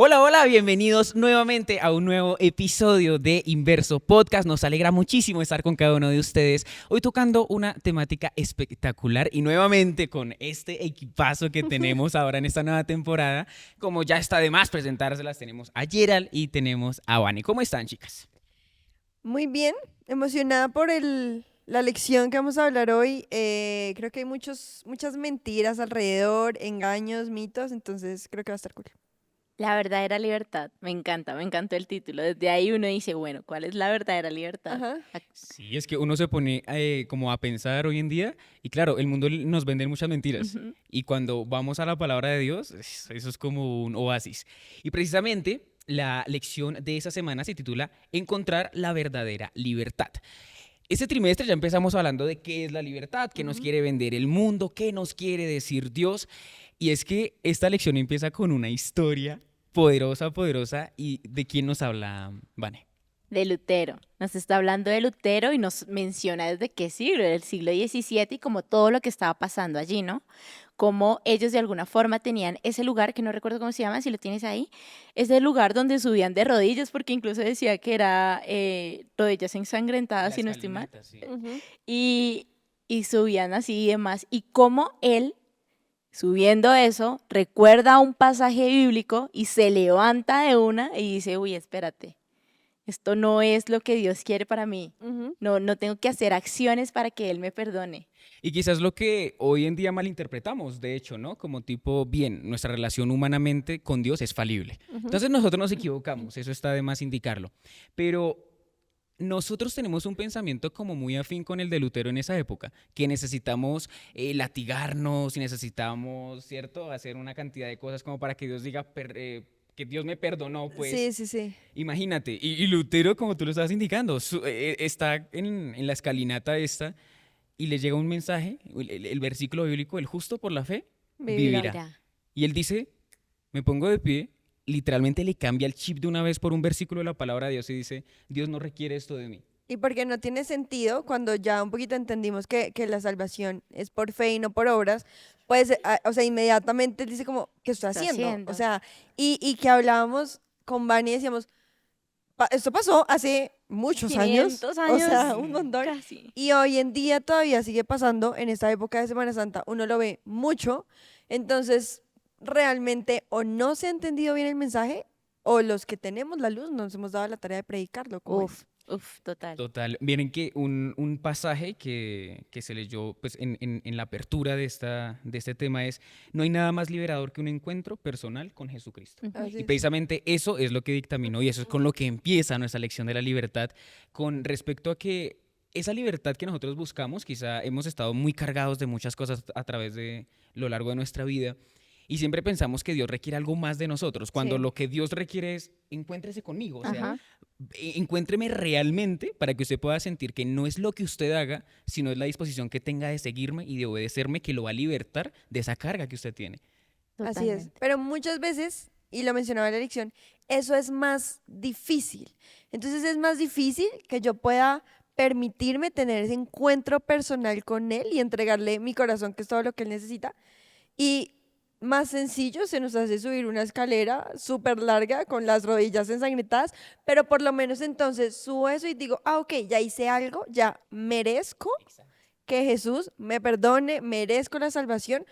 Hola, hola, bienvenidos nuevamente a un nuevo episodio de Inverso Podcast. Nos alegra muchísimo estar con cada uno de ustedes. Hoy tocando una temática espectacular y nuevamente con este equipazo que tenemos ahora en esta nueva temporada. Como ya está de más presentárselas, tenemos a Gerald y tenemos a Vani. ¿Cómo están, chicas? Muy bien, emocionada por la lección que vamos a hablar hoy. Creo que hay muchas mentiras alrededor, engaños, mitos, entonces creo que va a estar cool. La verdadera libertad. Me encantó el título. Desde ahí uno dice, bueno, ¿cuál es la verdadera libertad? Ajá. Sí, es que uno se pone como a pensar hoy en día y claro, el mundo nos vende muchas mentiras Ujú. y cuando vamos a la palabra de Dios, eso es como un oasis. Y precisamente la lección de esa semana se titula Encontrar la verdadera libertad. Este trimestre ya empezamos hablando de qué es la libertad, qué nos Ujú. quiere vender el mundo, qué nos quiere decir Dios. Y es que esta lección empieza con una historia poderosa, poderosa. ¿Y de quién nos habla, Vane? De Lutero. Nos está hablando de Lutero y nos menciona desde qué siglo, del siglo XVII y como todo lo que estaba pasando allí, ¿no? Como ellos de alguna forma tenían ese lugar, que no recuerdo cómo se llama, si lo tienes ahí, es el lugar donde subían de rodillas, porque incluso decía que era rodillas ensangrentadas, La si no estoy mal, escalinata, sí. Ujú. y, y subían así y demás, y como él subiendo eso, recuerda un pasaje bíblico y se levanta de una y dice, uy, espérate, esto no es lo que Dios quiere para mí. Ujú. No tengo que hacer acciones para que Él me perdone. Y quizás lo que hoy en día malinterpretamos, de hecho, ¿no? Como tipo, bien, nuestra relación humanamente con Dios es falible. Ujú. Entonces nosotros nos equivocamos, eso está de más indicarlo. Pero nosotros tenemos un pensamiento como muy afín con el de Lutero en esa época, que necesitamos latigarnos y necesitamos, ¿cierto?, hacer una cantidad de cosas como para que Dios diga que Dios me perdonó, pues. Sí, sí, sí. Imagínate. Y Lutero, como tú lo estabas indicando, está en la escalinata esta y le llega un mensaje, el versículo bíblico, el justo por la fe Vivirá. vivirá. Vivirá. Y él dice, me pongo de pie, literalmente le cambia el chip de una vez por un versículo de la palabra de Dios y dice, Dios no requiere esto de mí. Y porque no tiene sentido cuando ya un poquito entendimos que la salvación es por fe y no por obras, pues, o sea, inmediatamente dice como, ¿qué estoy Está haciendo? O haciendo. sea, y que hablábamos con Vani y decíamos, esto pasó hace muchos años, 500 o años sea, un Sí. montón. casi. Y hoy en día todavía sigue pasando, en esta época de Semana Santa, uno lo ve mucho. Entonces, realmente o no se ha entendido bien el mensaje, o los que tenemos la luz nos hemos dado la tarea de predicarlo, como es. Total. Total. Miren que un pasaje que se leyó pues, en la apertura de este tema es, no hay nada más liberador que un encuentro personal con Jesucristo. Ujú. Así Y es. precisamente eso es lo que dictaminó y eso es con lo que empieza nuestra lección de la libertad con respecto a que esa libertad que nosotros buscamos, quizá hemos estado muy cargados de muchas cosas a través de lo largo de nuestra vida y siempre pensamos que Dios requiere algo más de nosotros, cuando Sí. lo que Dios requiere es encuéntrese conmigo, o sea, Ajá. Ujú. encuéntreme realmente para que usted pueda sentir que no es lo que usted haga, sino es la disposición que tenga de seguirme y de obedecerme que lo va a libertar de esa carga que usted tiene. Así es. Totalmente. Pero muchas veces, y lo mencionaba en la lección, eso es más difícil. Entonces es más difícil que yo pueda permitirme tener ese encuentro personal con él y entregarle mi corazón, que es todo lo que él necesita. Y más sencillo se nos hace subir una escalera súper larga con las rodillas ensangrentadas, pero por lo menos entonces subo eso y digo, ah, ok, ya hice algo, ya merezco que Jesús me perdone, merezco la salvación.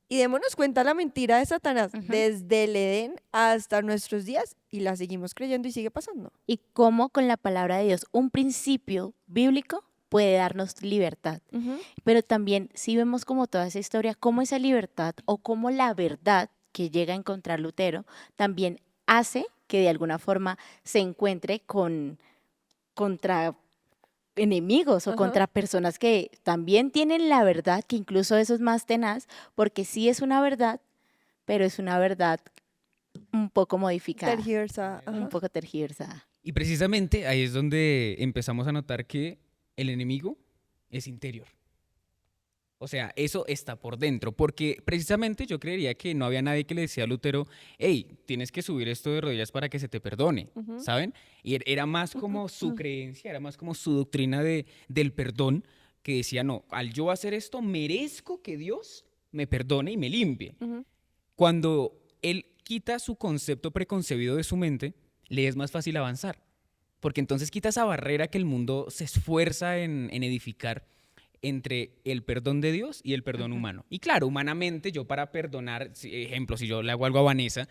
Y démonos cuenta la mentira de Satanás Ujú. desde el Edén hasta nuestros días y la seguimos creyendo y sigue pasando. Y cómo con la palabra de Dios, un principio bíblico puede darnos libertad. Ujú. Pero también si vemos como toda esa historia, cómo esa libertad o cómo la verdad que llega a encontrar Lutero también hace que de alguna forma se encuentre contra enemigos o Ajá. contra personas que también tienen la verdad, que incluso eso es más tenaz, porque sí es una verdad, pero es una verdad un poco modificada, Tergiversa. un Ajá. poco tergiversada. Y precisamente ahí es donde empezamos a notar que el enemigo es interior. O sea, eso está por dentro, porque precisamente yo creería que no había nadie que le decía a Lutero, hey, tienes que subir esto de rodillas para que se te perdone, Ujú. ¿saben? Y era más como su creencia, era más como su doctrina del perdón, que decía, no, al yo hacer esto, merezco que Dios me perdone y me limpie. Ujú. Cuando él quita su concepto preconcebido de su mente, le es más fácil avanzar. Porque entonces quita esa barrera que el mundo se esfuerza en edificar entre el perdón de Dios y el perdón humano. Y claro, humanamente yo para perdonar, ejemplo, si yo le hago algo a Vanessa,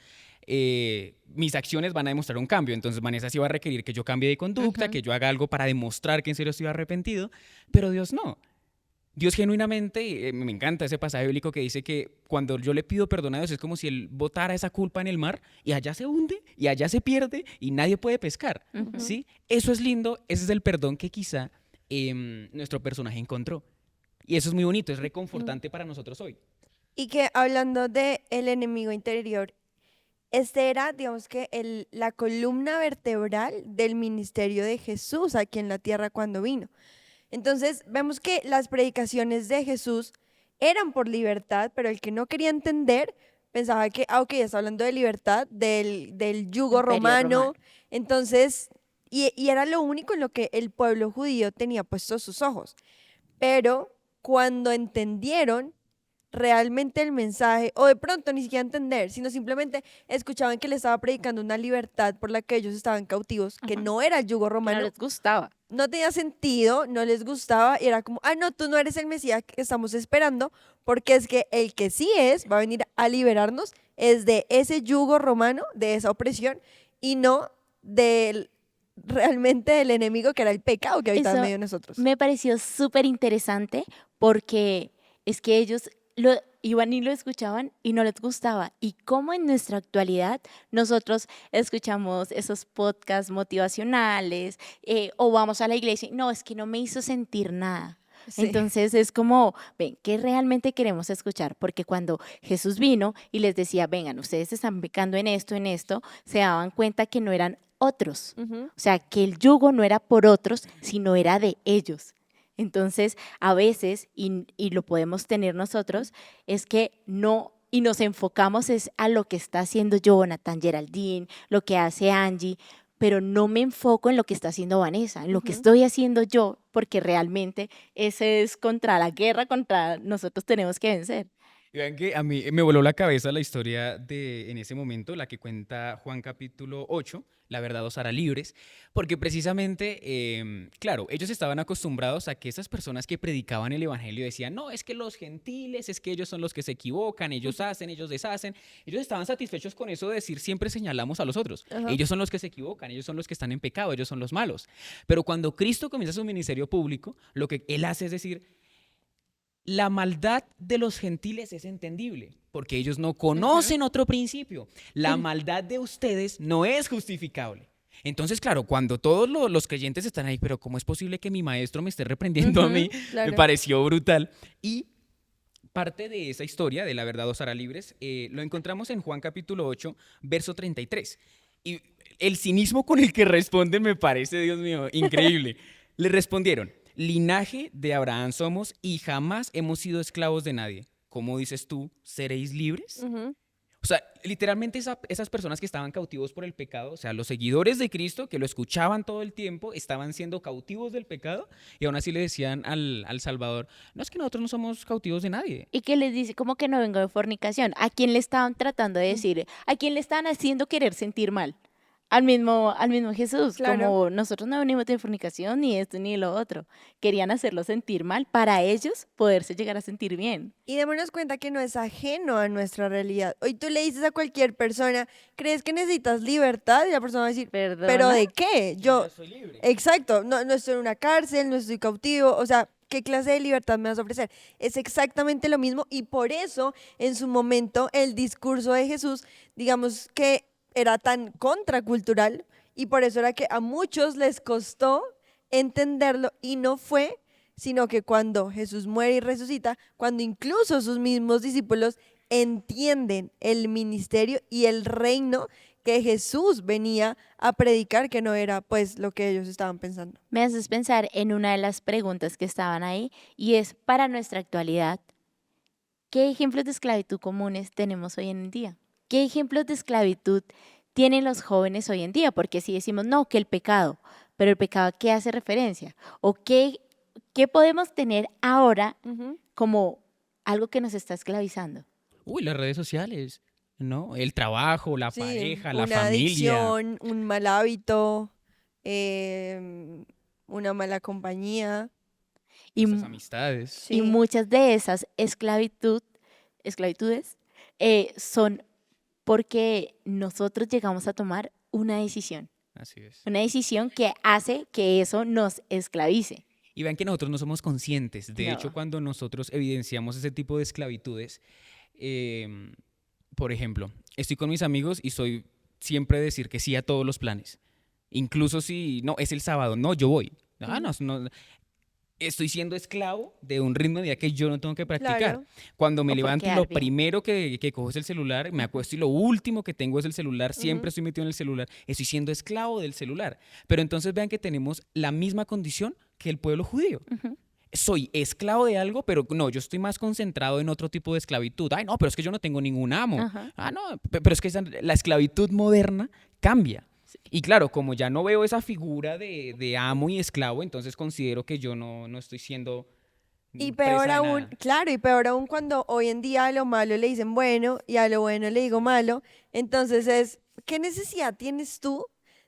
mis acciones van a demostrar un cambio. Entonces Vanessa sí va a requerir que yo cambie de conducta, que yo haga algo para demostrar que en serio estoy arrepentido, pero Dios no. Dios genuinamente, me encanta ese pasaje bíblico que dice que cuando yo le pido perdón a Dios es como si Él botara esa culpa en el mar y allá se hunde y allá se pierde y nadie puede pescar, ¿sí? Eso es lindo, ese es el perdón que quizá nuestro personaje encontró. Y eso es muy bonito, es reconfortante para nosotros hoy. Y que hablando de el enemigo interior, este era, digamos que, la columna vertebral del ministerio de Jesús aquí en la tierra cuando vino. Entonces, vemos que las predicaciones de Jesús eran por libertad, pero el que no quería entender pensaba que, ok, está hablando de libertad, del yugo Imperio romano. romano. Entonces, y era lo único en lo que el pueblo judío tenía puestos sus ojos. Pero cuando entendieron realmente el mensaje, o de pronto ni siquiera entender, sino simplemente escuchaban que le estaba predicando una libertad por la que ellos estaban cautivos, que no era el yugo Que no romano, les gustaba. no tenía sentido, no les gustaba y era como, ah, no, tú no eres el Mesías que estamos esperando, porque es que el que sí es, va a venir a liberarnos, es de ese yugo romano, de esa opresión, y no realmente del enemigo que era el pecado que habitaba en Eso medio de nosotros. me pareció súper interesante porque es que ellos lo iban y lo escuchaban y no les gustaba. Y como en nuestra actualidad nosotros escuchamos esos podcasts motivacionales o vamos a la iglesia y no, es que no me hizo sentir nada. Sí. Entonces es como, ven, ¿qué realmente queremos escuchar? Porque cuando Jesús vino y les decía, vengan, ustedes están pecando en esto, se daban cuenta que no eran otros. Ujú. O sea, que el yugo no era por otros, sino era de ellos. Entonces, a veces, y lo podemos tener nosotros, es que no, y nos enfocamos es a lo que está haciendo Jonathan, Geraldine, lo que hace Angie, pero no me enfoco en lo que está haciendo Vanessa, en lo que estoy haciendo yo, porque realmente ese es contra la guerra, contra nosotros tenemos que vencer. Y vean que a mí me voló la cabeza la historia en ese momento, la que cuenta Juan capítulo 8, la verdad os hará libres, porque precisamente, claro, ellos estaban acostumbrados a que esas personas que predicaban el evangelio decían, no, es que los gentiles, es que ellos son los que se equivocan, ellos hacen, ellos deshacen. Ellos estaban satisfechos con eso de decir, siempre señalamos a los otros. Ajá. Ellos son los que se equivocan, ellos son los que están en pecado, ellos son los malos. Pero cuando Cristo comienza su ministerio público, lo que Él hace es decir, la maldad de los gentiles es entendible, porque ellos no conocen otro principio. La maldad de ustedes no es justificable. Entonces, claro, cuando todos los creyentes están ahí, pero ¿cómo es posible que mi maestro me esté reprendiendo a mí? claro. Me pareció brutal. Y parte de esa historia, de la verdad os hará libres, lo encontramos en Juan capítulo 8, verso 33. Y el cinismo con el que responden me parece, Dios mío, increíble. Le respondieron, linaje de Abraham somos y jamás hemos sido esclavos de nadie. ¿Cómo dices tú, seréis libres? Ujú. O sea, literalmente esas personas que estaban cautivos por el pecado, o sea, los seguidores de Cristo que lo escuchaban todo el tiempo, estaban siendo cautivos del pecado y aún así le decían al Salvador, no, es que nosotros no somos cautivos de nadie. Y que les dice, como que no vengo de fornicación. ¿A quién le estaban tratando de decir? ¿A quién le estaban haciendo querer sentir mal? Al mismo Jesús, Claro. como nosotros no venimos de fornicación, ni esto ni lo otro. Querían hacerlo sentir mal para ellos poderse llegar a sentir bien. Y démonos cuenta que no es ajeno a nuestra realidad. Hoy tú le dices a cualquier persona, ¿crees que necesitas libertad? Y la persona va a decir, ¿Perdona? ¿pero de qué? Yo, soy libre. exacto, no estoy en una cárcel, no estoy cautivo, o sea, ¿qué clase de libertad me vas a ofrecer? Es exactamente lo mismo y por eso en su momento el discurso de Jesús, digamos que era tan contracultural y por eso era que a muchos les costó entenderlo y no fue sino que cuando Jesús muere y resucita, cuando incluso sus mismos discípulos entienden el ministerio y el reino que Jesús venía a predicar, que no era pues lo que ellos estaban pensando. Me haces pensar en una de las preguntas que estaban ahí y es, para nuestra actualidad, ¿qué ejemplos de esclavitud comunes tenemos hoy en día? ¿Qué ejemplos de esclavitud tienen los jóvenes hoy en día? Porque si decimos, no, que el pecado, pero el pecado, ¿a qué hace referencia? ¿O qué podemos tener ahora como algo que nos está esclavizando? Uy, las redes sociales. ¿no? El trabajo, la Sí, pareja, la una familia, adicción, un mal hábito, una mala compañía. Y, nuestras amistades. y Sí. muchas de esas esclavitudes son porque nosotros llegamos a tomar Así es. una decisión que hace que eso nos esclavice. Y vean que nosotros no somos conscientes. De hecho, No. cuando nosotros evidenciamos ese tipo de esclavitudes, em, por ejemplo, estoy con mis amigos y soy siempre decir que sí a todos los planes. Incluso si, no, es el sábado, no, yo voy. Ah, no, no, estoy siendo esclavo de un ritmo de vida que yo no tengo que practicar. Claro. Cuando me O por levanto y quedar lo bien. primero que cojo es el celular, me acuesto y lo último que tengo es el celular, siempre Ujú. estoy metido en el celular, estoy siendo esclavo del celular. Pero entonces vean que tenemos la misma condición que el pueblo judío. Ujú. Soy esclavo de algo, pero no, yo estoy más concentrado en otro tipo de esclavitud. Ay, no, pero es que yo no tengo ningún amo. Ajá. Ah, no, pero es que la esclavitud moderna cambia. Y claro, como ya no veo esa figura de amo y esclavo, entonces considero que yo no estoy siendo Y presa peor de aún, nada. claro, y peor aún cuando hoy en día a lo malo le dicen bueno y a lo bueno le digo malo. Entonces es, ¿qué necesidad tienes tú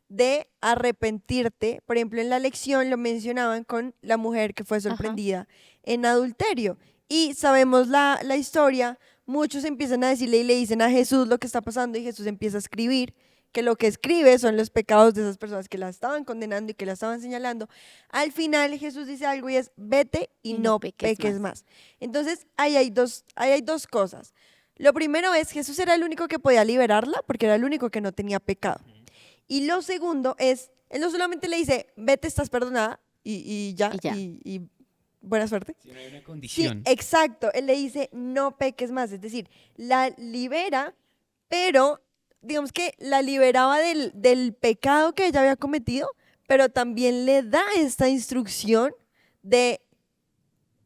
de arrepentirte? Por ejemplo, en la lección lo mencionaban con la mujer que fue Ajá. sorprendida en adulterio. Y sabemos la historia, muchos empiezan a decirle y le dicen a Jesús lo que está pasando y Jesús empieza a escribir que lo que escribe son los pecados de esas personas que la estaban condenando y que la estaban señalando. Al final Jesús dice algo y es, vete y Y no no peques peques más. más. Entonces, ahí hay dos cosas. Lo primero es, Jesús era el único que podía liberarla porque era el único que no tenía pecado. Y lo segundo es, él no solamente le dice, vete, estás perdonada y ya, Y ya. y buena suerte. Si no hay una Sí, condición. exacto. Él le dice, no peques más. Es decir, la libera, pero digamos que la liberaba del pecado que ella había cometido, pero también le da esta instrucción de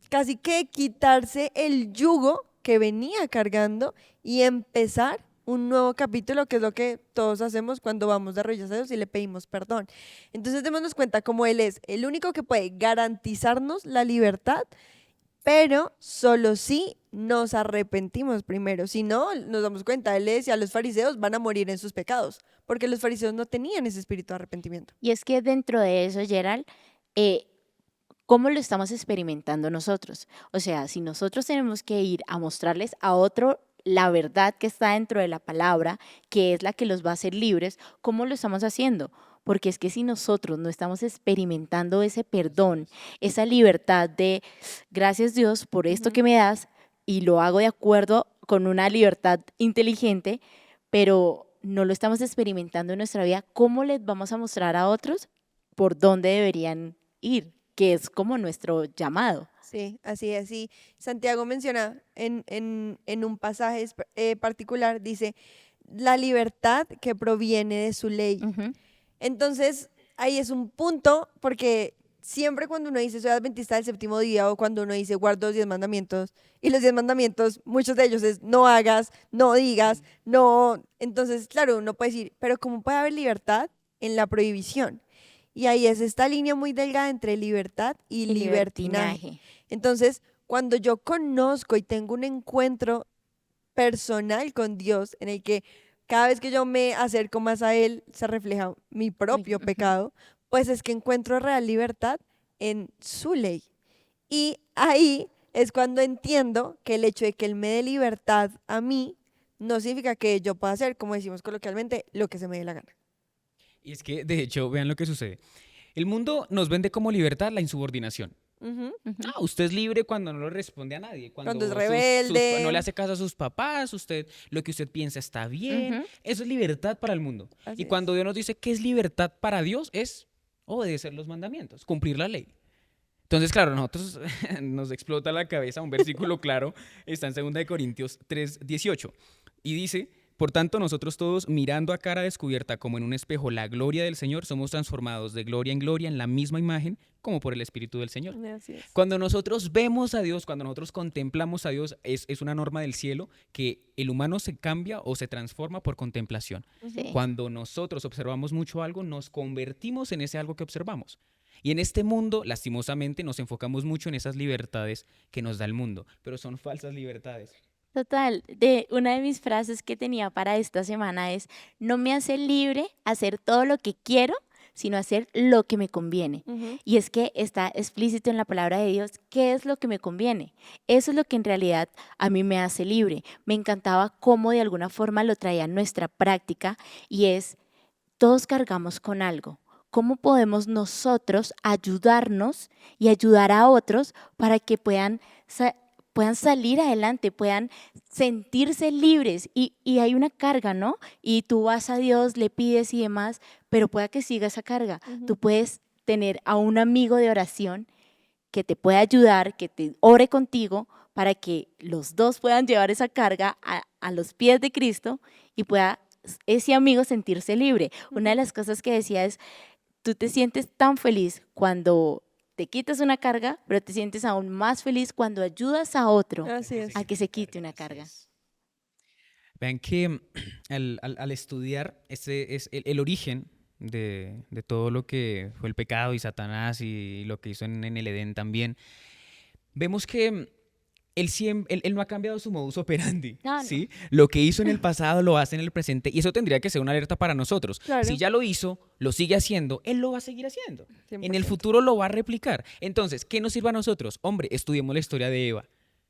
casi que quitarse el yugo que venía cargando y empezar un nuevo capítulo, que es lo que todos hacemos cuando vamos de rodillas a Dios y le pedimos perdón. Entonces démonos cuenta cómo Él es el único que puede garantizarnos la libertad, pero solo si nos arrepentimos primero. Si no, nos damos cuenta, Él le decía a los fariseos, van a morir en sus pecados, porque los fariseos no tenían ese espíritu de arrepentimiento. Y es que dentro de eso, Gerald, eh, ¿cómo lo estamos experimentando nosotros? O sea, si nosotros tenemos que ir a mostrarles a otro la verdad que está dentro de la palabra, que es la que los va a hacer libres, ¿cómo lo estamos haciendo? Porque es que si nosotros no estamos experimentando ese perdón, esa libertad de gracias Dios por esto que me das y lo hago de acuerdo con una libertad inteligente, pero no lo estamos experimentando en nuestra vida, ¿cómo les vamos a mostrar a otros por dónde deberían ir? Que es como nuestro llamado. Sí, así es. Y Santiago menciona en un pasaje particular, dice, la libertad que proviene de su ley. Ujú. Entonces, ahí es un punto, porque siempre cuando uno dice soy adventista del séptimo día o cuando uno dice guardo los 10 mandamientos, y los 10 mandamientos, muchos de ellos es no hagas, no digas, no. Entonces, claro, uno puede decir, pero ¿cómo puede haber libertad en la prohibición? Y ahí es esta línea muy delgada entre libertad y Y libertinaje. Entonces, cuando yo conozco y tengo un encuentro personal con Dios en el que cada vez que yo me acerco más a Él se refleja mi propio Ujú. pecado, pues es que encuentro real libertad en su ley. Y ahí es cuando entiendo que el hecho de que Él me dé libertad a mí no significa que yo pueda hacer, como decimos coloquialmente, lo que se me dé la gana. Y es que, de hecho, vean lo que sucede. El mundo nos vende como libertad la insubordinación. Ujú. Ujú. Ah, usted es libre cuando no le responde a nadie, Cuando es no rebelde. le hace caso a sus papás, lo que usted piensa está bien. Ujú. Eso es libertad para el mundo. Así Y cuando es. Dios nos dice que es libertad para Dios, es obedecer los mandamientos, cumplir la ley. Entonces, claro, a nosotros nos explota la cabeza un versículo claro, está en 2 Corintios 3:18, y dice, por tanto, nosotros todos, mirando a cara descubierta como en un espejo la gloria del Señor, somos transformados de gloria en gloria en la misma imagen como por el Espíritu del Señor. Así es. Cuando nosotros vemos a Dios, cuando nosotros contemplamos a Dios, es una norma del cielo que el humano se cambia o se transforma por contemplación. Sí. Cuando nosotros observamos mucho algo, nos convertimos en ese algo que observamos. Y en este mundo, lastimosamente, nos enfocamos mucho en esas libertades que nos da el mundo, pero son falsas libertades. Total, una de mis frases que tenía para esta semana es, no me hace libre hacer todo lo que quiero, sino hacer lo que me conviene. Ujú. Y es que está explícito en la palabra de Dios qué es lo que me conviene. Eso es lo que en realidad a mí me hace libre. Me encantaba cómo de alguna forma lo traía a nuestra práctica y es, todos cargamos con algo. ¿Cómo podemos nosotros ayudarnos y ayudar a otros para que puedan salir adelante, puedan sentirse libres? Y hay una carga, ¿no? Y tú vas a Dios, le pides y demás, pero pueda que siga esa carga. Tú puedes tener a un amigo de oración que te pueda ayudar, que te ore contigo para que los dos puedan llevar esa carga a los pies de Cristo y pueda ese amigo sentirse libre. Una de las cosas que decía es, tú te sientes tan feliz cuando te quitas una carga, pero te sientes aún más feliz cuando ayudas a otro Así es. a que se quite una carga. Vean que al estudiar, este es el origen de todo lo que fue el pecado y Satanás y lo que hizo en el Edén también. Vemos que él no ha cambiado su modus operandi, No, no. ¿sí? Lo que hizo en el pasado lo hace en el presente y eso tendría que ser una alerta para nosotros. Claro. Si ya lo hizo, lo sigue haciendo, él lo va a seguir haciendo. En el 100%. futuro lo va a replicar. Entonces, ¿qué nos sirve a nosotros? Hombre, estudiemos la historia de Eva.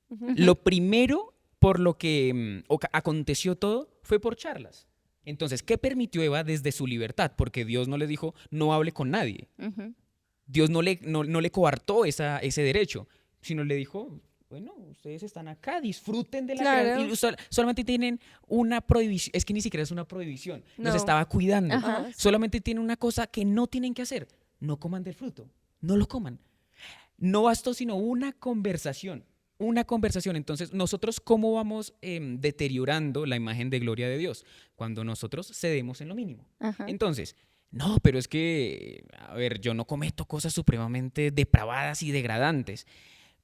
Lo primero por lo que aconteció todo fue por charlas. Entonces, ¿qué permitió Eva desde su libertad? Porque Dios no le dijo, no hable con nadie. Ujú. Dios no le coartó ese derecho, sino le dijo, bueno, ustedes están acá, disfruten de la Claro. creación. Y solamente tienen una prohibición, es que ni siquiera es una prohibición, nos No. estaba cuidando. Ajá. Solamente tienen una cosa que no tienen que hacer, no coman del fruto, no lo coman. No bastó sino una conversación. Entonces, nosotros, ¿cómo vamos deteriorando la imagen de gloria de Dios? Cuando nosotros cedemos en lo mínimo. Ajá. Entonces, no, pero es que, a ver, yo no cometo cosas supremamente depravadas y degradantes,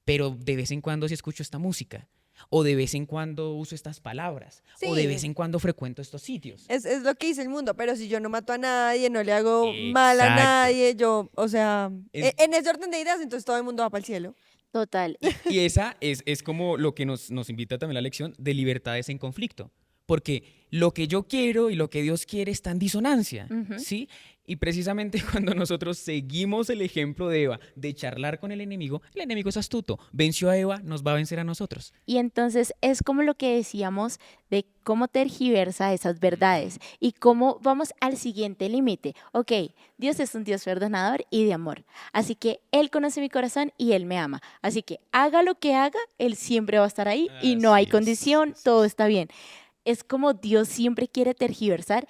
pero de vez en cuando sí escucho esta música, o de vez en cuando uso estas palabras, o de Sí. vez en cuando frecuento estos sitios. Es lo que dice el mundo, pero si yo no mato a nadie, no le hago mal a Exacto. nadie, yo, o sea, Es- en ese orden de ideas, entonces todo el mundo va para el cielo. Total. Y esa es como lo que nos invita también la lección de libertades en conflicto. Porque lo que yo quiero y lo que Dios quiere está en disonancia, Ujú. ¿sí? Y precisamente cuando nosotros seguimos el ejemplo de Eva, de charlar con el enemigo es astuto. Venció a Eva, nos va a vencer a nosotros. Y entonces es como lo que decíamos de cómo tergiversa esas verdades y cómo vamos al siguiente límite. Ok, Dios es un Dios perdonador y de amor. Así que Él conoce mi corazón y Él me ama. Así que haga lo que haga, Él siempre va a estar ahí y no hay Así es, condición, así todo es. está bien. Es como Dios siempre quiere tergiversar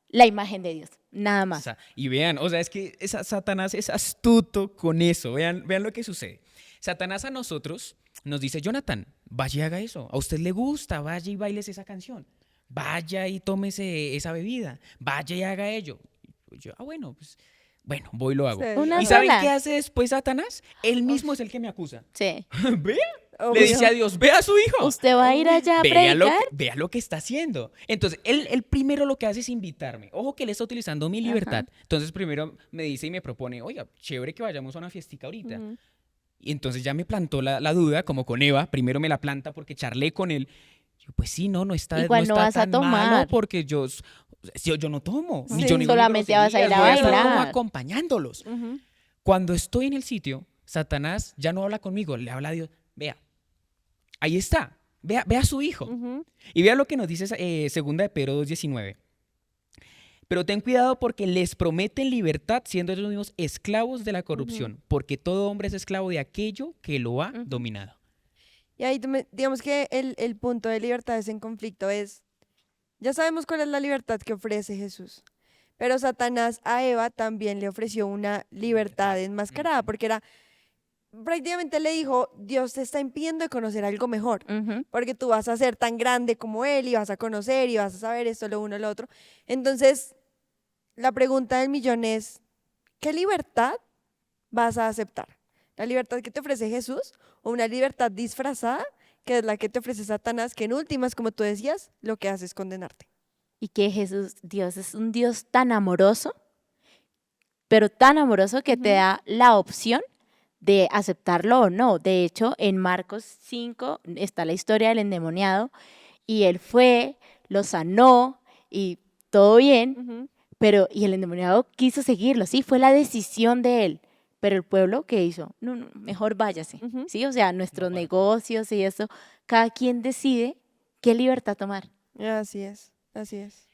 la imagen de Dios, nada más. Y vean, o sea, es que Satanás es astuto con eso. Vean lo que sucede. Satanás a nosotros nos dice, Jonathan, vaya y haga eso. A usted le gusta, vaya y bailes esa canción. Vaya y tómese esa bebida. Vaya y haga ello. Y yo, bueno, pues, bueno, voy y lo hago. Sí. Una ¿Y saben sola. qué hace después Satanás? Él mismo es el que me acusa. Sí. Vea, Obvio. le dice a Dios, vea a su hijo. Usted va a ir allá a predicar. Vea lo que está haciendo. Entonces, él primero lo que hace es invitarme. Ojo que él está utilizando mi libertad. Entonces, primero me dice y me propone, oiga, chévere que vayamos a una fiestica ahorita. Ujú. Y entonces ya me plantó la duda, como con Eva. Primero me la planta porque charlé con él. Yo, pues sí, no está, Igual no está vas a tan malo tomar. porque yo no tomo. Ni Sí. yo ni Solamente vas a ir a voy estar como bailar. acompañándolos. Ujú. Cuando estoy en el sitio, Satanás ya no habla conmigo, le habla a Dios. Vea, ahí está. Vea a su hijo. Ujú. Y vea lo que nos dice segunda de Pedro 2:19. Pero ten cuidado porque les prometen libertad siendo ellos mismos esclavos de la corrupción, porque todo hombre es esclavo de aquello que lo ha dominado. Y ahí digamos que el punto de libertades en conflicto es, ya sabemos cuál es la libertad que ofrece Jesús, pero Satanás a Eva también le ofreció una libertad enmascarada, porque era, prácticamente le dijo, Dios te está impidiendo de conocer algo mejor, Ujú. porque tú vas a ser tan grande como Él y vas a conocer y vas a saber esto, lo uno, lo otro. Entonces, la pregunta del millón es, ¿qué libertad vas a aceptar? ¿La libertad que te ofrece Jesús o una libertad disfrazada que es la que te ofrece Satanás, que en últimas, como tú decías, lo que hace es condenarte? Y que Dios es un Dios tan amoroso, pero tan amoroso que te da la opción de aceptarlo o no. De hecho, en Marcos 5 está la historia del endemoniado y él fue, lo sanó y todo bien, Ujú. pero y el endemoniado quiso seguirlo, sí, fue la decisión de él. Pero el pueblo, ¿qué hizo? No, no, mejor váyase, Ujú. ¿sí? O sea, nuestros negocios y eso, cada quien decide qué libertad tomar. Así es, así es.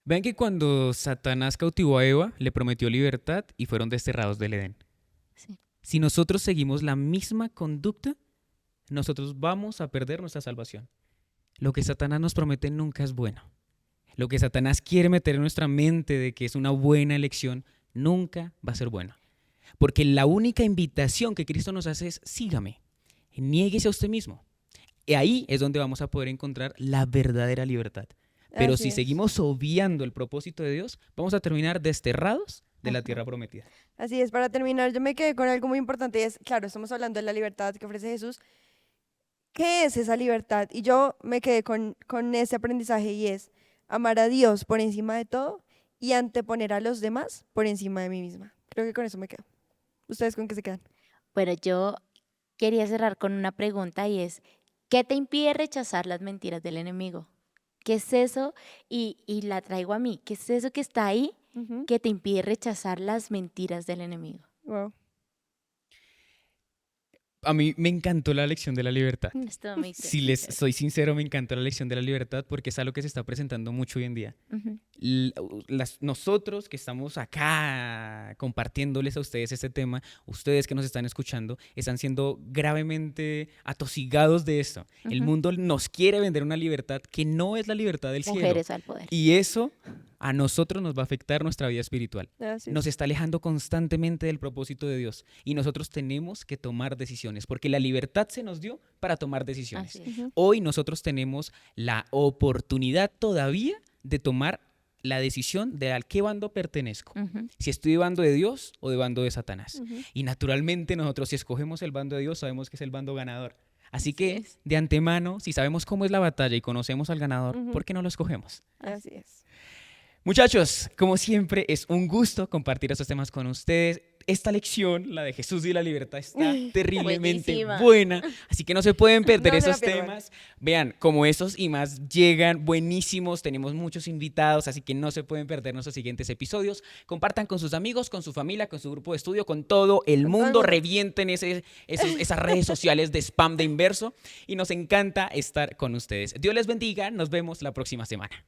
Vean que cuando Satanás cautivó a Eva, le prometió libertad y fueron desterrados del Edén. Sí. Si nosotros seguimos la misma conducta, nosotros vamos a perder nuestra salvación. Lo que Satanás nos promete nunca es bueno. Lo que Satanás quiere meter en nuestra mente de que es una buena elección, nunca va a ser bueno. Porque la única invitación que Cristo nos hace es sígame, niéguese a usted mismo. Y ahí es donde vamos a poder encontrar la verdadera libertad. Pero Así si es. seguimos obviando el propósito de Dios, vamos a terminar desterrados de la Ajá. tierra prometida. Así es, para terminar, yo me quedé con algo muy importante y es, claro, estamos hablando de la libertad que ofrece Jesús. ¿Qué es esa libertad? Y yo me quedé con ese aprendizaje y es amar a Dios por encima de todo y anteponer a los demás por encima de mí misma. Creo que con eso me quedo. ¿Ustedes con qué se quedan? Bueno, yo quería cerrar con una pregunta y es, ¿qué te impide rechazar las mentiras del enemigo? ¿Qué es eso? Y la traigo a mí. ¿Qué es eso que está ahí Ujú. que te impide rechazar las mentiras del enemigo? Wow. A mí me encantó la lección de la libertad. Esto me Si les soy sincero, me encantó la lección de la libertad porque es algo que se está presentando mucho hoy en día. Ujú. Nosotros que estamos acá compartiéndoles a ustedes este tema, ustedes que nos están escuchando, están siendo gravemente atosigados de esto. El Ujú. mundo nos quiere vender una libertad que no es la libertad del cielo. Mujeres al poder. Y eso a nosotros nos va a afectar nuestra vida espiritual. Así Nos es. está alejando constantemente del propósito de Dios. Y nosotros tenemos que tomar decisiones, porque la libertad se nos dio para tomar decisiones. Así es. Ujú. Hoy nosotros tenemos la oportunidad todavía de tomar la decisión de a qué bando pertenezco. Ujú. Si estoy de bando de Dios o de bando de Satanás. Ujú. Y naturalmente nosotros si escogemos el bando de Dios sabemos que es el bando ganador. Así Así que es. de antemano, si sabemos cómo es la batalla y conocemos al ganador, Ujú. ¿por qué no lo escogemos? Así es. Muchachos, como siempre es un gusto compartir estos temas con ustedes. Esta lección, la de Jesús y la libertad, está terriblemente Buenísima. buena, así que no se pueden perder No se la esos pierdan. temas. Vean, como esos y más llegan buenísimos, tenemos muchos invitados, así que no se pueden perder nuestros siguientes episodios. Compartan con sus amigos, con su familia, con su grupo de estudio, con todo el Con todo el mundo, mundo. revienten esas redes sociales de spam de Inverso y nos encanta estar con ustedes. Dios les bendiga, nos vemos la próxima semana.